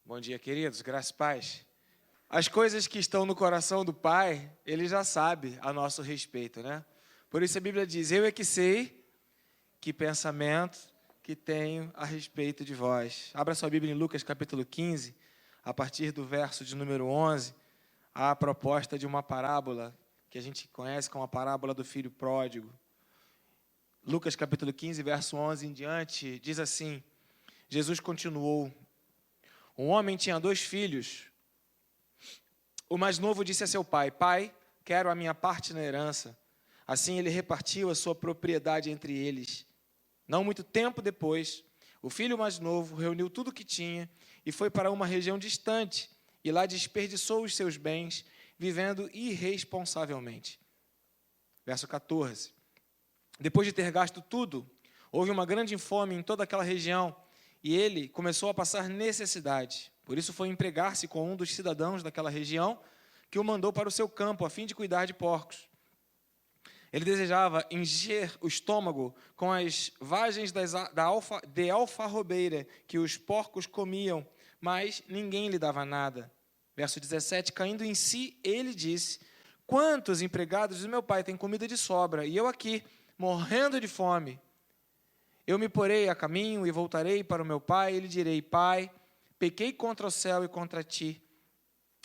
Bom dia, queridos, graças e paz. As coisas que estão no coração do Pai, Ele já sabe a nosso respeito, né? Por isso a Bíblia diz, eu é que sei que pensamento que tenho a respeito de vós. Abra sua Bíblia em Lucas capítulo 15, a partir do verso de número 11, a proposta de uma parábola que a gente conhece como a parábola do filho pródigo. Lucas capítulo 15, verso 11 em diante, diz assim, Jesus continuou, um homem tinha 2 filhos. O mais novo disse a seu pai, pai, quero a minha parte na herança. Assim ele repartiu a sua propriedade entre eles. Não muito tempo depois, o filho mais novo reuniu tudo o que tinha e foi para uma região distante, e lá desperdiçou os seus bens, vivendo irresponsavelmente. Verso 14. Depois de ter gasto tudo, houve uma grande fome em toda aquela região, e ele começou a passar necessidade. Por isso foi empregar-se com um dos cidadãos daquela região, que o mandou para o seu campo, a fim de cuidar de porcos. Ele desejava encher o estômago com as vagens de alfarrobeira que os porcos comiam, mas ninguém lhe dava nada. Verso 17, caindo em si, ele disse, quantos empregados do meu pai têm comida de sobra, e eu aqui, morrendo de fome? Eu me porei a caminho e voltarei para o meu pai, e lhe direi, pai, pequei contra o céu e contra ti.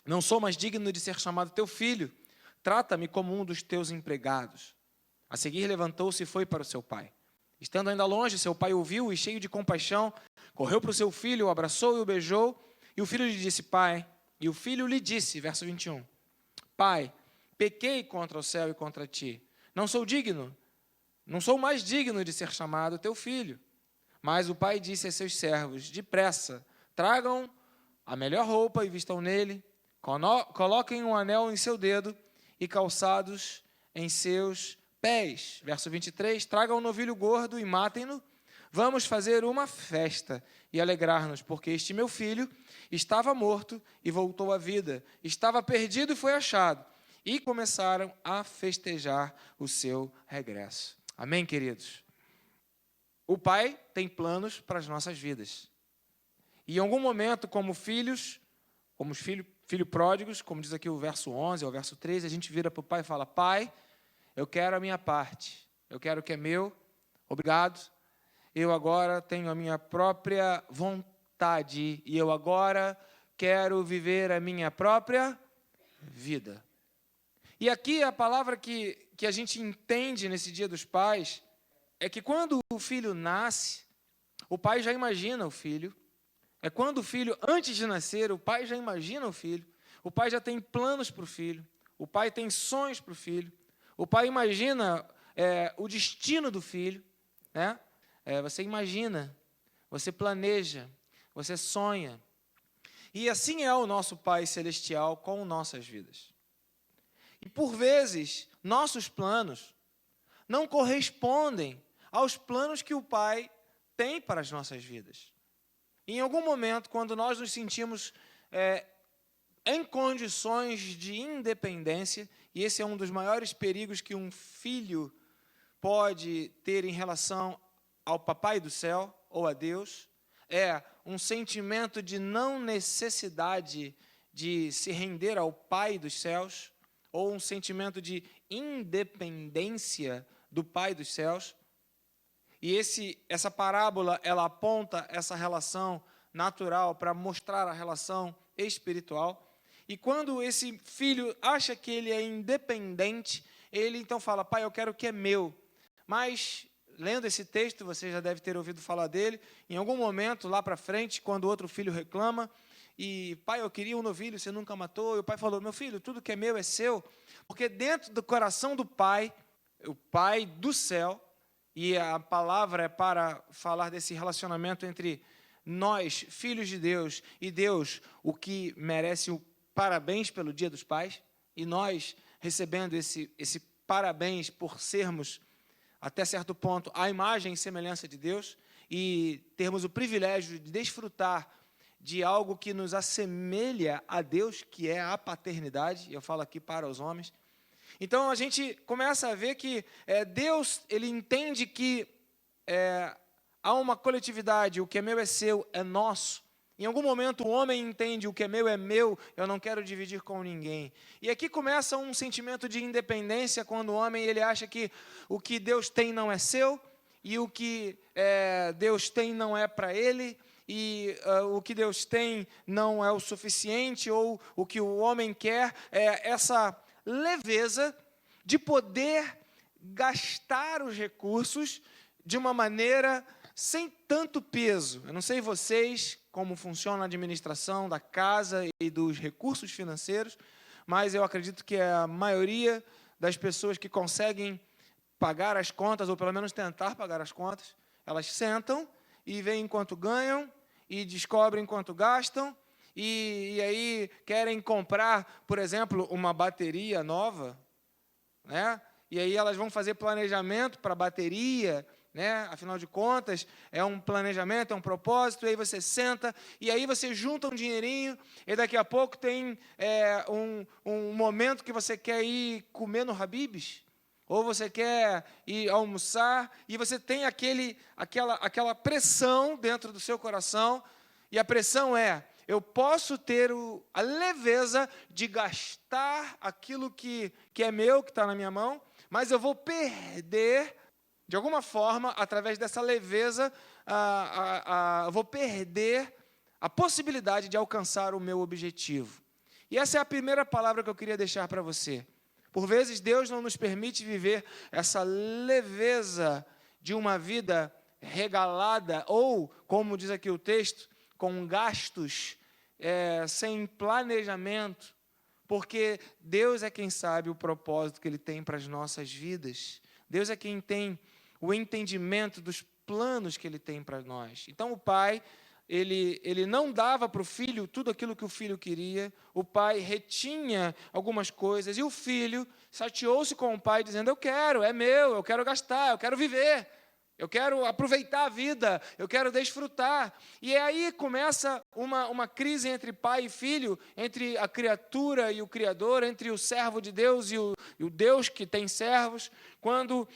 Não sou mais digno de ser chamado teu filho. Trata-me como um dos teus empregados. A seguir levantou-se e foi para o seu pai. Estando ainda longe, seu pai ouviu e, cheio de compaixão, correu para o seu filho, o abraçou e o beijou. E o filho lhe disse, pai. E o filho lhe disse, verso 21, pai, pequei contra o céu e contra ti. Não sou mais digno de ser chamado teu filho. Mas o pai disse a seus servos, depressa, tragam a melhor roupa e vistam nele, coloquem um anel em seu dedo e calçados em seus pés. Verso 23, tragam um novilho gordo e matem-no. Vamos fazer uma festa e alegrar-nos, porque este meu filho estava morto e voltou à vida, estava perdido e foi achado. E começaram a festejar o seu regresso. Amém, queridos? O Pai tem planos para as nossas vidas. E em algum momento, como filhos pródigos, como diz aqui o verso 11 ou o verso 13, a gente vira para o Pai e fala, Pai, eu quero a minha parte, eu quero o que é meu, obrigado. Eu agora tenho a minha própria vontade e eu agora quero viver a minha própria vida. E aqui a palavra que a gente entende nesse Dia dos Pais é que quando o filho nasce, o pai já imagina o filho. É quando o filho, antes de nascer, o pai já imagina o filho. O pai já tem planos para o filho. O pai tem sonhos para o filho. O pai imagina o destino do filho. Né? Você imagina, você planeja, você sonha. E assim é o nosso Pai Celestial com nossas vidas. E, por vezes, nossos planos não correspondem aos planos que o Pai tem para as nossas vidas. E, em algum momento, quando nós nos sentimos em condições de independência, e esse é um dos maiores perigos que um filho pode ter em relação ao Papai do Céu ou a Deus, é um sentimento de não necessidade de se render ao Pai dos céus, ou um sentimento de independência do Pai dos céus. E essa parábola, ela aponta essa relação natural para mostrar a relação espiritual. E quando esse filho acha que ele é independente, ele então fala, pai, eu quero o que é meu. Mas, lendo esse texto, você já deve ter ouvido falar dele, em algum momento, lá para frente, quando o outro filho reclama, e, pai, eu queria um novilho, você nunca matou. E o pai falou, meu filho, tudo que é meu é seu. Porque dentro do coração do pai, o Pai do céu, e a palavra é para falar desse relacionamento entre nós, filhos de Deus, e Deus, o que merece o parabéns pelo Dia dos Pais, e nós recebendo esse parabéns por sermos, até certo ponto, a imagem e semelhança de Deus, e termos o privilégio de desfrutar de algo que nos assemelha a Deus, que é a paternidade, eu falo aqui para os homens. Então, a gente começa a ver que Deus, ele entende que há uma coletividade, o que é meu é seu, é nosso, Em algum momento o homem entende: o que é meu, eu não quero dividir com ninguém. E aqui começa um sentimento de independência, quando o homem ele acha que o que Deus tem não é seu, e o que Deus tem não é para ele, e o que Deus tem não é o suficiente, ou o que o homem quer é essa leveza de poder gastar os recursos de uma maneira sem tanto peso. Eu não sei vocês como funciona a administração da casa e dos recursos financeiros, mas eu acredito que a maioria das pessoas que conseguem pagar as contas, ou pelo menos tentar pagar as contas, elas sentam e veem quanto ganham e descobrem quanto gastam, e aí querem comprar, por exemplo, uma bateria nova, né? E aí elas vão fazer planejamento para a bateria, né? Afinal de contas, é um planejamento, é um propósito, e aí você senta, e aí você junta um dinheirinho, e daqui a pouco tem um momento que você quer ir comer no Habib's, ou você quer ir almoçar, e você tem aquela pressão dentro do seu coração, e a pressão é: eu posso ter a leveza de gastar aquilo que é meu, que está na minha mão, mas eu vou perder, de alguma forma, através dessa leveza, eu vou perder a possibilidade de alcançar o meu objetivo. E essa é a primeira palavra que eu queria deixar para você. Por vezes, Deus não nos permite viver essa leveza de uma vida regalada, ou, como diz aqui o texto, com gastos sem planejamento, porque Deus é quem sabe o propósito que Ele tem para as nossas vidas. Deus é quem tem o entendimento dos planos que Ele tem para nós. Então, o pai, ele não dava para o filho tudo aquilo que o filho queria, o pai retinha algumas coisas, e o filho chateou-se com o pai, dizendo: eu quero, é meu, eu quero gastar, eu quero viver, eu quero aproveitar a vida, eu quero desfrutar. E aí começa uma crise entre pai e filho, entre a criatura e o Criador, entre o servo de Deus e o Deus que tem servos, quando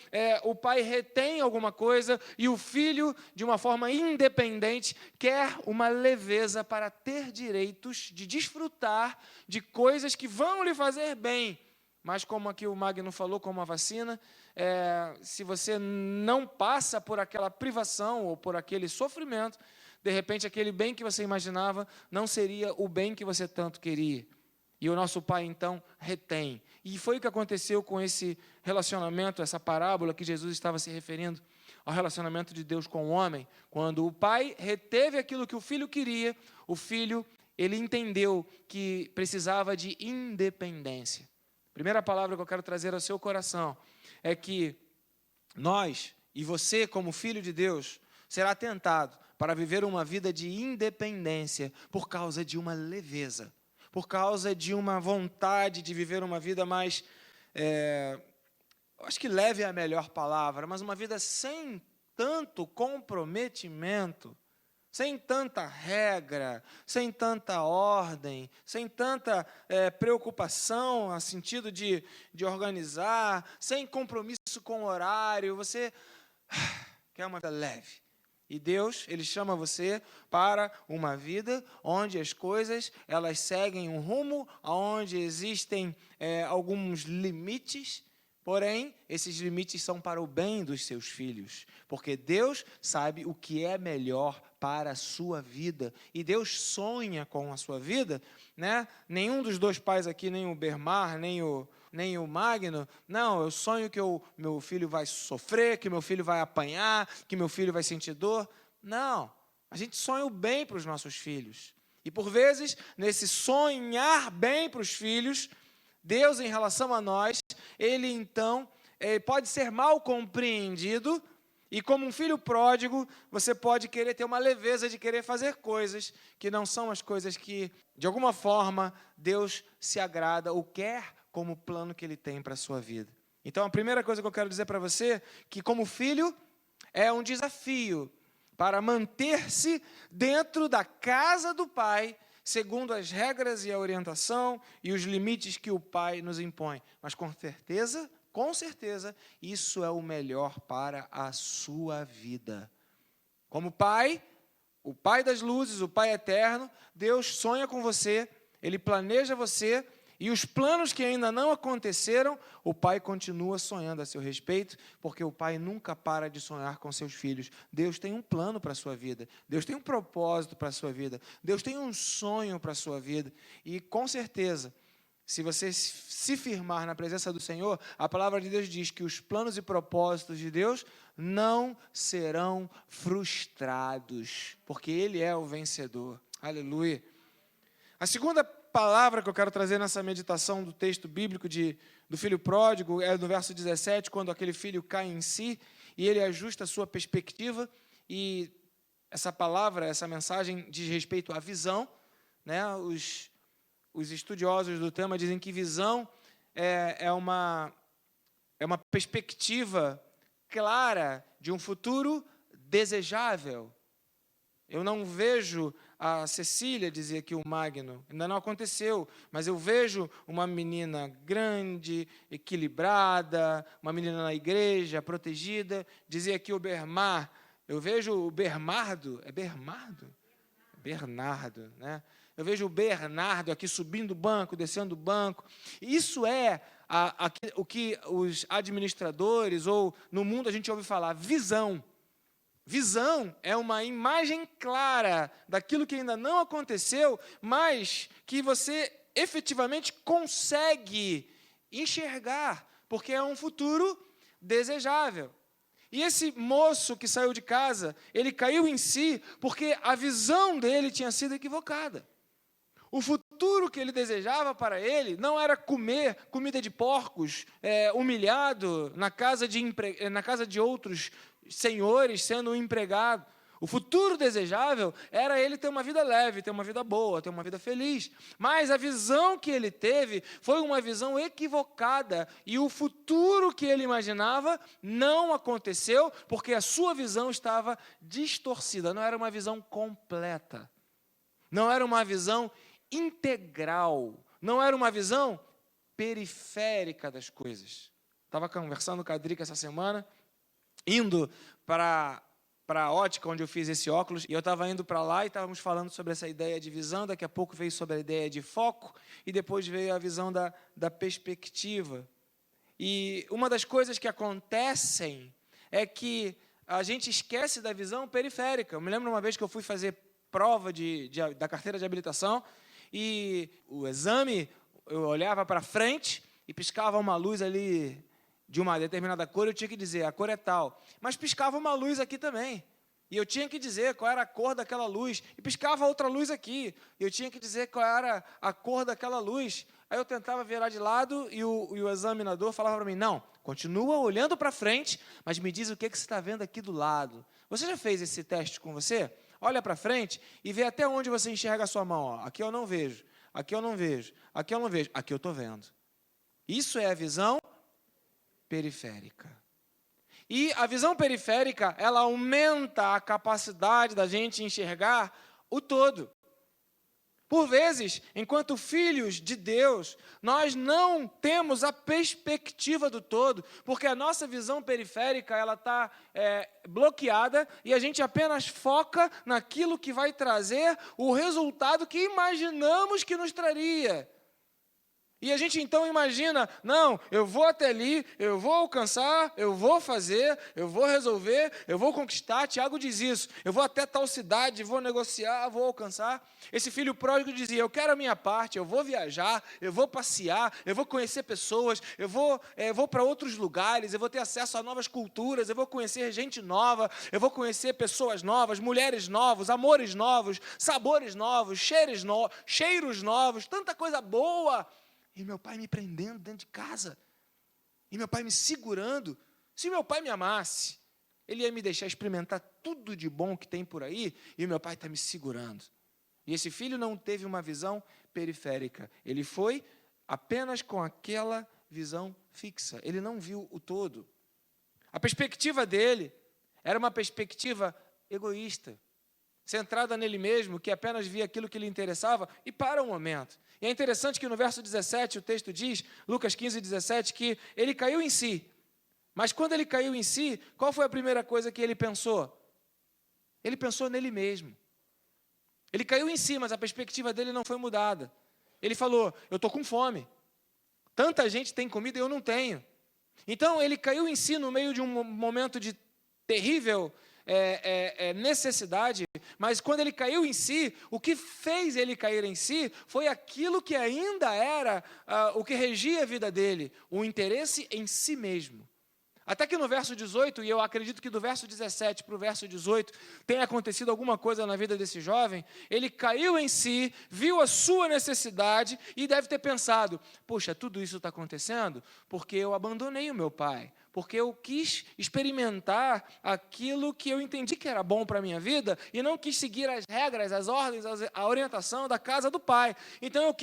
o pai retém alguma coisa e o filho, de uma forma independente, quer uma leveza para ter direitos de desfrutar de coisas que vão lhe fazer bem. Mas, como aqui o Magno falou, como a vacina, se você não passa por aquela privação ou por aquele sofrimento, de repente aquele bem que você imaginava não seria o bem que você tanto queria. E o nosso pai, então, retém. E foi o que aconteceu com esse relacionamento, essa parábola que Jesus estava se referindo ao relacionamento de Deus com o homem. Quando o pai reteve aquilo que o filho queria, o filho, ele entendeu que precisava de independência. Primeira palavra que eu quero trazer ao seu coração é que nós, e você como filho de Deus, será tentado para viver uma vida de independência por causa de uma leveza, por causa de uma vontade de viver uma vida mais, acho que leve é a melhor palavra, mas uma vida sem tanto comprometimento, sem tanta regra, sem tanta ordem, sem tanta preocupação no sentido de organizar, sem compromisso com o horário. Você quer uma vida leve. E Deus, Ele chama você para uma vida onde as coisas elas seguem um rumo, onde existem alguns limites. Porém, esses limites são para o bem dos seus filhos, porque Deus sabe o que é melhor para a sua vida, e Deus sonha com a sua vida, né? Nenhum dos dois pais aqui, nem o Bermar, nem o Magno, não, eu sonho que meu filho vai sofrer, que meu filho vai apanhar, que meu filho vai sentir dor. Não, a gente sonha o bem para os nossos filhos, e por vezes, nesse sonhar bem para os filhos, Deus, em relação a nós, Ele então pode ser mal compreendido, e como um filho pródigo, você pode querer ter uma leveza de querer fazer coisas que não são as coisas que, de alguma forma, Deus se agrada ou quer como plano que Ele tem para a sua vida. Então, a primeira coisa que eu quero dizer para você, que como filho, é um desafio para manter-se dentro da casa do Pai, segundo as regras e a orientação e os limites que o Pai nos impõe. Mas com certeza, isso é o melhor para a sua vida. Como pai, o Pai das luzes, o Pai eterno, Deus sonha com você, Ele planeja você, e os planos que ainda não aconteceram, o Pai continua sonhando a seu respeito, porque o Pai nunca para de sonhar com seus filhos. Deus tem um plano para a sua vida, Deus tem um propósito para a sua vida, Deus tem um sonho para a sua vida, e com certeza, se você se firmar na presença do Senhor, a palavra de Deus diz que os planos e propósitos de Deus não serão frustrados, porque Ele é o vencedor. Aleluia. A segunda palavra que eu quero trazer nessa meditação do texto bíblico do filho pródigo é no verso 17, quando aquele filho cai em si e ele ajusta a sua perspectiva, e essa palavra, essa mensagem diz respeito à visão, né? Os estudiosos do tema dizem que visão é uma perspectiva clara de um futuro desejável. Eu não vejo a Cecília, dizia aqui o Magno, ainda não aconteceu, mas eu vejo uma menina grande, equilibrada, uma menina na igreja, protegida. Dizia aqui o Bermar, eu vejo o Bernardo, Bernardo, né? Eu vejo o Bernardo aqui subindo o banco, descendo o banco. Isso é o que os administradores, ou no mundo a gente ouve falar, visão. Visão é uma imagem clara daquilo que ainda não aconteceu, mas que você efetivamente consegue enxergar, porque é um futuro desejável. E esse moço que saiu de casa, ele caiu em si porque a visão dele tinha sido equivocada. O futuro que ele desejava para ele não era comer comida de porcos, humilhado na casa de outros senhores, sendo um empregado. O futuro desejável era ele ter uma vida leve, ter uma vida boa, ter uma vida feliz. Mas a visão que ele teve foi uma visão equivocada, e o futuro que ele imaginava não aconteceu, porque a sua visão estava distorcida, não era uma visão completa, não era uma visão integral, não era uma visão periférica das coisas. Estava conversando com a Drica essa semana, indo para a ótica onde eu fiz esse óculos, e eu estava indo para lá e estávamos falando sobre essa ideia de visão. Daqui a pouco veio sobre a ideia de foco, e depois veio a visão da perspectiva. E uma das coisas que acontecem é que a gente esquece da visão periférica. Eu me lembro uma vez que eu fui fazer prova da carteira de habilitação, e o exame, eu olhava para frente e piscava uma luz ali de uma determinada cor, eu tinha que dizer, a cor é tal. Mas piscava uma luz aqui também, e eu tinha que dizer qual era a cor daquela luz. E piscava outra luz aqui, e eu tinha que dizer qual era a cor daquela luz. Aí eu tentava virar de lado, e o examinador falava para mim, não, continua olhando para frente, mas me diz o que você está vendo aqui do lado. Você já fez esse teste com você? Olha para frente e vê até onde você enxerga a sua mão. Ó, aqui eu não vejo, aqui eu não vejo, aqui eu não vejo, aqui eu estou vendo. Isso é a visão periférica. E a visão periférica, ela aumenta a capacidade da gente enxergar o todo. Por vezes, enquanto filhos de Deus, nós não temos a perspectiva do todo, porque a nossa visão periférica ela está bloqueada, e a gente apenas foca naquilo que vai trazer o resultado que imaginamos que nos traria. E a gente então imagina, não, eu vou até ali, eu vou alcançar, eu vou fazer, eu vou resolver, eu vou conquistar. Tiago diz isso, eu vou até tal cidade, vou negociar, vou alcançar. Esse filho pródigo dizia, eu quero a minha parte, eu vou viajar, eu vou passear, eu vou conhecer pessoas, eu vou para outros lugares, eu vou ter acesso a novas culturas, eu vou conhecer gente nova, eu vou conhecer pessoas novas, mulheres novas, amores novos, sabores novos, cheiros novos, tanta coisa boa. E meu pai me prendendo dentro de casa. E meu pai me segurando. Se meu pai me amasse, ele ia me deixar experimentar tudo de bom que tem por aí, e meu pai está me segurando. E esse filho não teve uma visão periférica. Ele foi apenas com aquela visão fixa. Ele não viu o todo. A perspectiva dele era uma perspectiva egoísta, centrada nele mesmo, que apenas via aquilo que lhe interessava, e para um momento. E é interessante que no verso 17, o texto diz, Lucas 15, 17, que ele caiu em si. Mas quando ele caiu em si, qual foi a primeira coisa que ele pensou? Ele pensou nele mesmo. Ele caiu em si, mas a perspectiva dele não foi mudada. Ele falou, eu estou com fome. Tanta gente tem comida e eu não tenho. Então, ele caiu em si no meio de um momento de terrível necessidade, mas quando ele caiu em si, o que fez ele cair em si foi aquilo que ainda era o que regia a vida dele, o interesse em si mesmo. Até que no verso 18, e eu acredito que do verso 17 para o verso 18, tenha acontecido alguma coisa na vida desse jovem, ele caiu em si, viu a sua necessidade e deve ter pensado, puxa, tudo isso está acontecendo porque eu abandonei o meu pai, porque eu quis experimentar aquilo que eu entendi que era bom para a minha vida e não quis seguir as regras, as ordens, a orientação da casa do pai. Então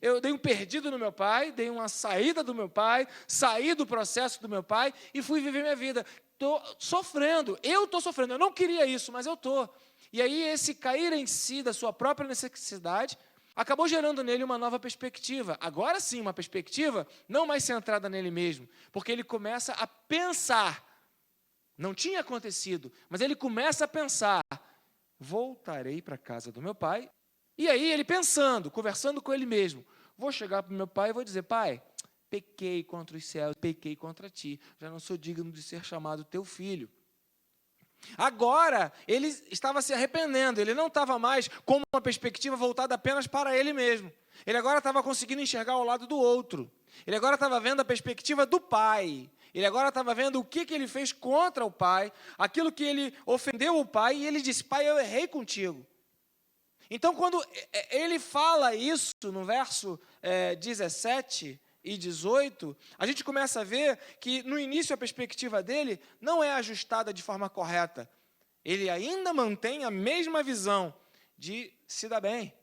eu dei um perdido no meu pai, dei uma saída do meu pai, saí do processo do meu pai e fui viver minha vida. Estou sofrendo, eu não queria isso, mas eu estou. E aí esse cair em si da sua própria necessidade acabou gerando nele uma nova perspectiva. Agora sim, uma perspectiva não mais centrada nele mesmo, porque ele começa a pensar. Não tinha acontecido, mas ele começa a pensar, voltarei para a casa do meu pai. E aí ele pensando, conversando com ele mesmo, vou chegar para o meu pai e vou dizer, pai, pequei contra os céus, pequei contra ti, já não sou digno de ser chamado teu filho. Agora, ele estava se arrependendo, ele não estava mais com uma perspectiva voltada apenas para ele mesmo. Ele agora estava conseguindo enxergar o lado do outro. Ele agora estava vendo a perspectiva do pai. Ele agora estava vendo o que ele fez contra o pai, aquilo que ele ofendeu o pai, e ele disse, pai, eu errei contigo. Então, quando ele fala isso no verso 17... e 18, a gente começa a ver que no início a perspectiva dele não é ajustada de forma correta. Ele ainda mantém a mesma visão de se dar bem.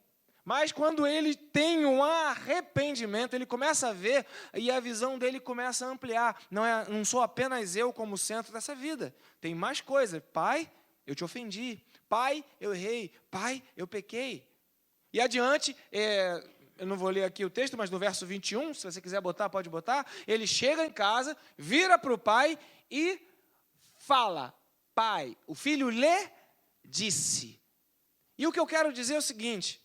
Mas quando ele tem um arrependimento, ele começa a ver e a visão dele começa a ampliar. Não sou apenas eu como centro dessa vida. Tem mais coisa. Pai, eu te ofendi. Pai, eu errei. Pai, eu pequei. E adiante, eu não vou ler aqui o texto, mas no verso 21, se você quiser botar, pode botar. Ele chega em casa, vira para o pai e fala, pai, o filho lhe disse. E o que eu quero dizer é o seguinte,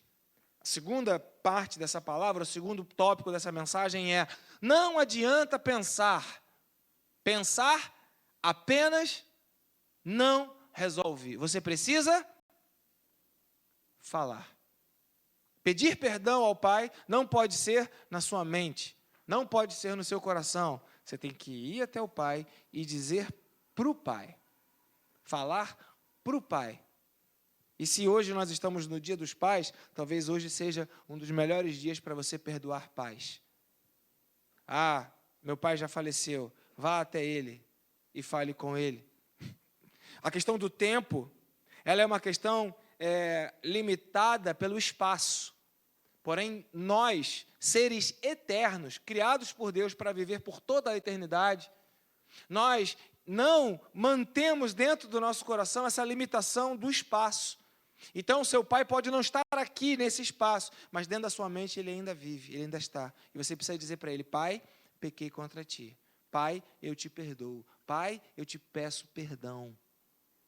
a segunda parte dessa palavra, o segundo tópico dessa mensagem é, não adianta pensar. Pensar apenas não resolve. Você precisa falar. Pedir perdão ao pai não pode ser na sua mente, não pode ser no seu coração. Você tem que ir até o pai e dizer para o pai, falar para o pai. E se hoje nós estamos no dia dos pais, talvez hoje seja um dos melhores dias para você perdoar pais. Ah, meu pai já faleceu, vá até ele e fale com ele. A questão do tempo, ela é uma questão limitada pelo espaço. Porém, nós, seres eternos, criados por Deus para viver por toda a eternidade, nós não mantemos dentro do nosso coração essa limitação do espaço. Então, seu pai pode não estar aqui nesse espaço, mas dentro da sua mente ele ainda vive, ele ainda está. E você precisa dizer para ele, pai, pequei contra ti. Pai, eu te perdoo. Pai, eu te peço perdão.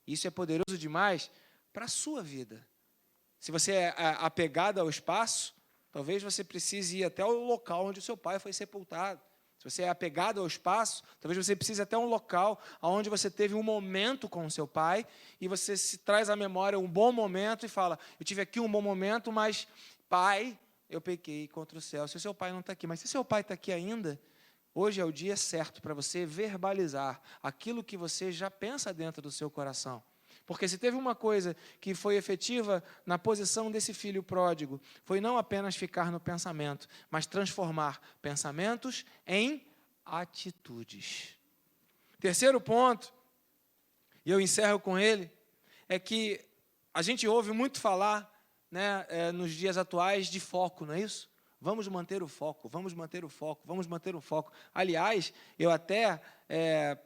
Isso é poderoso demais para a sua vida. Se você é apegado ao espaço, talvez você precise ir até o local onde o seu pai foi sepultado. Se você é apegado ao espaço, talvez você precise ir até um local onde você teve um momento com o seu pai e você se traz à memória um bom momento e fala, eu tive aqui um bom momento, mas, pai, eu pequei contra o céu. Se o seu pai não está aqui, mas se o seu pai está aqui ainda, hoje é o dia certo para você verbalizar aquilo que você já pensa dentro do seu coração. Porque se teve uma coisa que foi efetiva na posição desse filho pródigo, foi não apenas ficar no pensamento, mas transformar pensamentos em atitudes. Terceiro ponto, e eu encerro com ele, é que a gente ouve muito falar, nos dias atuais de foco, não é isso? Vamos manter o foco, vamos manter o foco, vamos manter o foco. Aliás, eu até,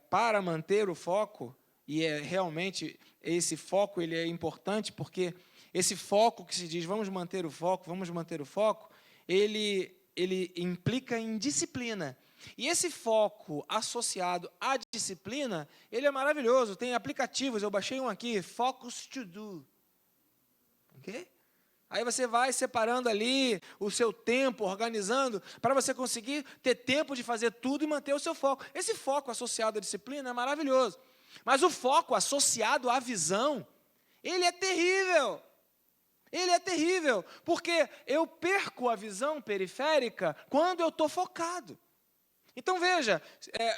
para manter o foco, e realmente esse foco ele é importante, porque esse foco que se diz vamos manter o foco, ele implica em disciplina. E esse foco associado à disciplina, ele é maravilhoso. Tem aplicativos, eu baixei um aqui, Focus To Do. Ok? Aí você vai separando ali o seu tempo, organizando, para você conseguir ter tempo de fazer tudo e manter o seu foco. Esse foco associado à disciplina é maravilhoso. Mas o foco associado à visão, ele é terrível. Ele é terrível, porque eu perco a visão periférica quando eu estou focado. Então veja,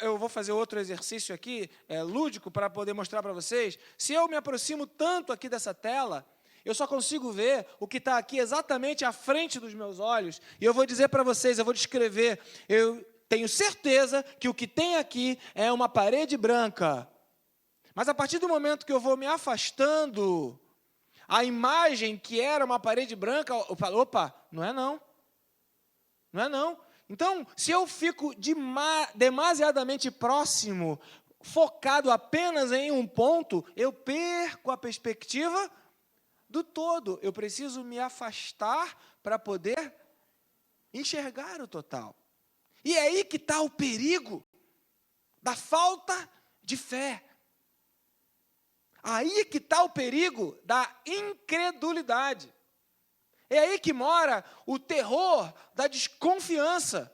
eu vou fazer outro exercício aqui, lúdico, para poder mostrar para vocês. Se eu me aproximo tanto aqui dessa tela, eu só consigo ver o que está aqui exatamente à frente dos meus olhos. E eu vou dizer para vocês, eu vou descrever, eu tenho certeza que o que tem aqui é uma parede branca. Mas a partir do momento que eu vou me afastando, a imagem que era uma parede branca, eu falo, opa, não é não. Não é não. Então, se eu fico demasiadamente próximo, focado apenas em um ponto, eu perco a perspectiva do todo. Eu preciso me afastar para poder enxergar o total. E é aí que está o perigo da falta de fé. Aí que está o perigo da incredulidade. É aí que mora o terror da desconfiança.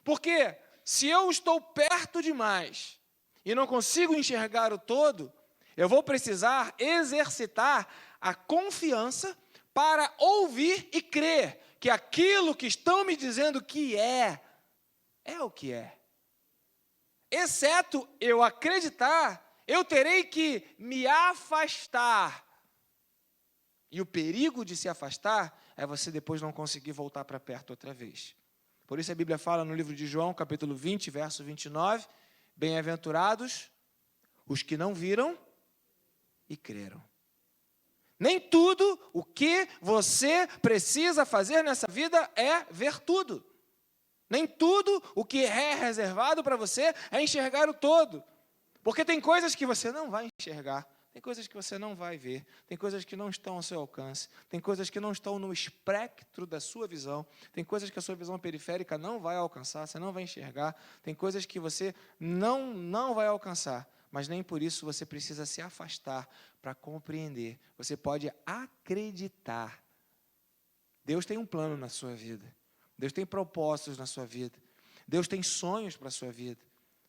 Porque se eu estou perto demais e não consigo enxergar o todo, eu vou precisar exercitar a confiança para ouvir e crer que aquilo que estão me dizendo que é o que é. Exceto eu acreditar, eu terei que me afastar. E o perigo de se afastar é você depois não conseguir voltar para perto outra vez. Por isso a Bíblia fala no livro de João, capítulo 20, verso 29, bem-aventurados os que não viram e creram. Nem tudo o que você precisa fazer nessa vida é ver tudo. Nem tudo o que é reservado para você é enxergar o todo. Porque tem coisas que você não vai enxergar, tem coisas que você não vai ver, tem coisas que não estão ao seu alcance, tem coisas que não estão no espectro da sua visão, tem coisas que a sua visão periférica não vai alcançar, você não vai enxergar, tem coisas que você não vai alcançar, mas nem por isso você precisa se afastar para compreender. Você pode acreditar. Deus tem um plano na sua vida, Deus tem propósitos na sua vida, Deus tem sonhos para a sua vida.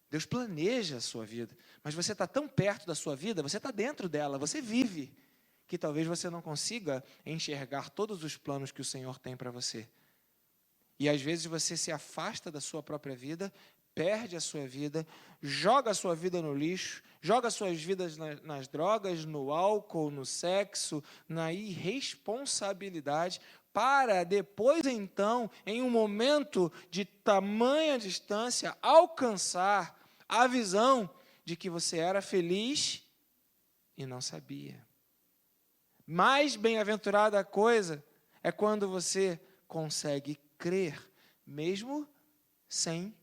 Deus planeja a sua vida, mas você está tão perto da sua vida, você está dentro dela, você vive, que talvez você não consiga enxergar todos os planos que o Senhor tem para você. E às vezes você se afasta da sua própria vida, perde a sua vida, joga a sua vida no lixo, joga as suas vidas nas drogas, no álcool, no sexo, na irresponsabilidade, para depois então, em um momento de tamanha distância, alcançar a visão de que você era feliz e não sabia. Mais bem-aventurada coisa é quando você consegue crer, mesmo sem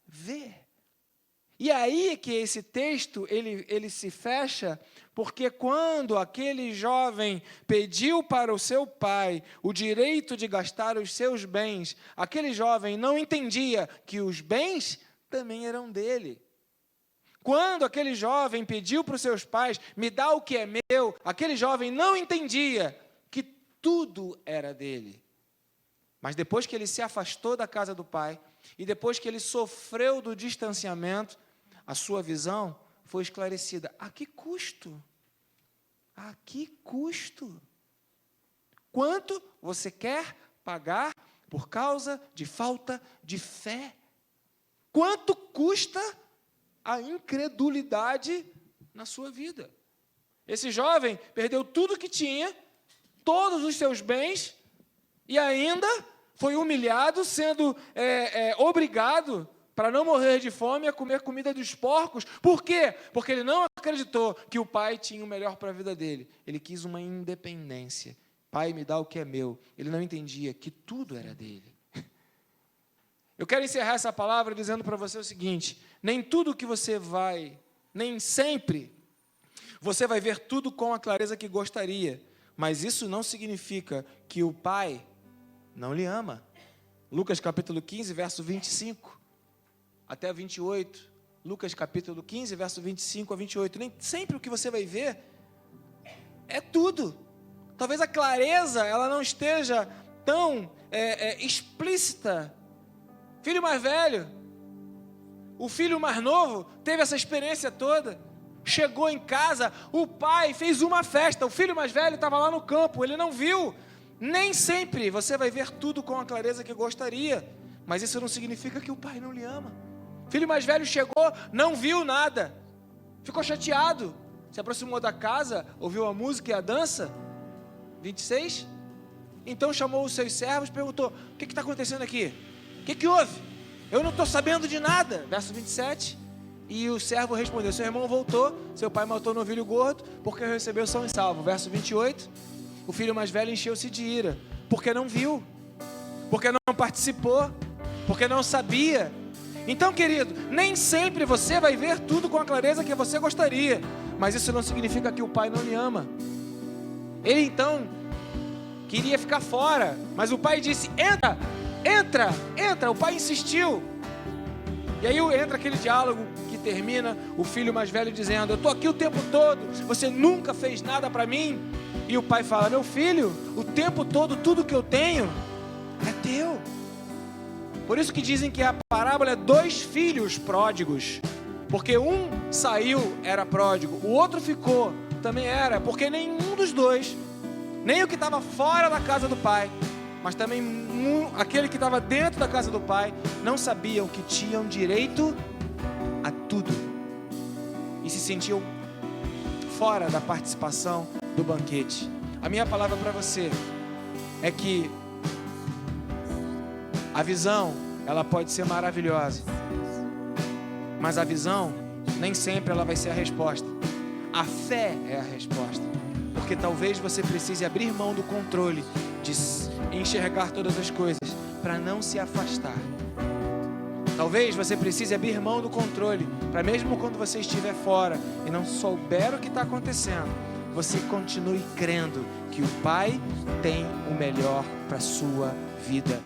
ver. E aí que esse texto, ele se fecha, porque quando aquele jovem pediu para o seu pai o direito de gastar os seus bens, aquele jovem não entendia que os bens também eram dele. Quando aquele jovem pediu para os seus pais, me dá o que é meu, aquele jovem não entendia que tudo era dele. Mas depois que ele se afastou da casa do pai, e depois que ele sofreu do distanciamento, a sua visão foi esclarecida. A que custo? A que custo? Quanto você quer pagar por causa de falta de fé? Quanto custa a incredulidade na sua vida? Esse jovem perdeu tudo que tinha, todos os seus bens, e ainda foi humilhado, sendo obrigado, para não morrer de fome, a comer comida dos porcos. Por quê? Porque ele não acreditou que o pai tinha o melhor para a vida dele. Ele quis uma independência. Pai, me dá o que é meu. Ele não entendia que tudo era dele. Eu quero encerrar essa palavra dizendo para você o seguinte: nem tudo que você vai, nem sempre, você vai ver tudo com a clareza que gostaria, mas isso não significa que o Pai não lhe ama. Lucas capítulo 15, verso 25 até 28. Lucas capítulo 15, verso 25 a 28. Nem sempre o que você vai ver é tudo. Talvez a clareza ela não esteja tão explícita. Filho mais velho, o filho mais novo teve essa experiência toda. Chegou em casa, o pai fez uma festa. O filho mais velho estava lá no campo, ele não viu. Nem sempre você vai ver tudo com a clareza que gostaria, mas isso não significa que o pai não lhe ama. O filho mais velho chegou, não viu nada, ficou chateado, se aproximou da casa, ouviu a música e a dança. 26. Então chamou os seus servos e perguntou: o que está acontecendo aqui? O que houve? Eu não estou sabendo de nada. Verso 27. E o servo respondeu: seu irmão voltou, seu pai matou o novilho gordo, porque recebeu são e salvo. Verso 28. O filho mais velho encheu-se de ira, porque não viu, porque não participou, porque não sabia. Então, querido, nem sempre você vai ver tudo com a clareza que você gostaria, mas isso não significa que o pai não lhe ama. Ele então queria ficar fora, mas o pai disse: entra, entra, entra. O pai insistiu. E aí entra aquele diálogo que termina, o filho mais velho dizendo: eu estou aqui o tempo todo, você nunca fez nada para mim. E o pai fala: meu filho, o tempo todo, tudo que eu tenho é teu. Por isso que dizem que a parábola é 2 filhos pródigos, porque um saiu, era pródigo, o outro ficou, também era, porque nenhum dos dois, nem o que estava fora da casa do pai, mas também aquele que estava dentro da casa do pai, não sabiam que tinham direito a tudo e se sentiam fora da participação do banquete. A minha palavra para você é que a visão, ela pode ser maravilhosa, mas a visão nem sempre ela vai ser a resposta. A fé é a resposta, porque talvez você precise abrir mão do controle de enxergar todas as coisas para não se afastar. Talvez você precise abrir mão do controle para, mesmo quando você estiver fora e não souber o que está acontecendo, você continue crendo que o Pai tem o melhor para a sua vida.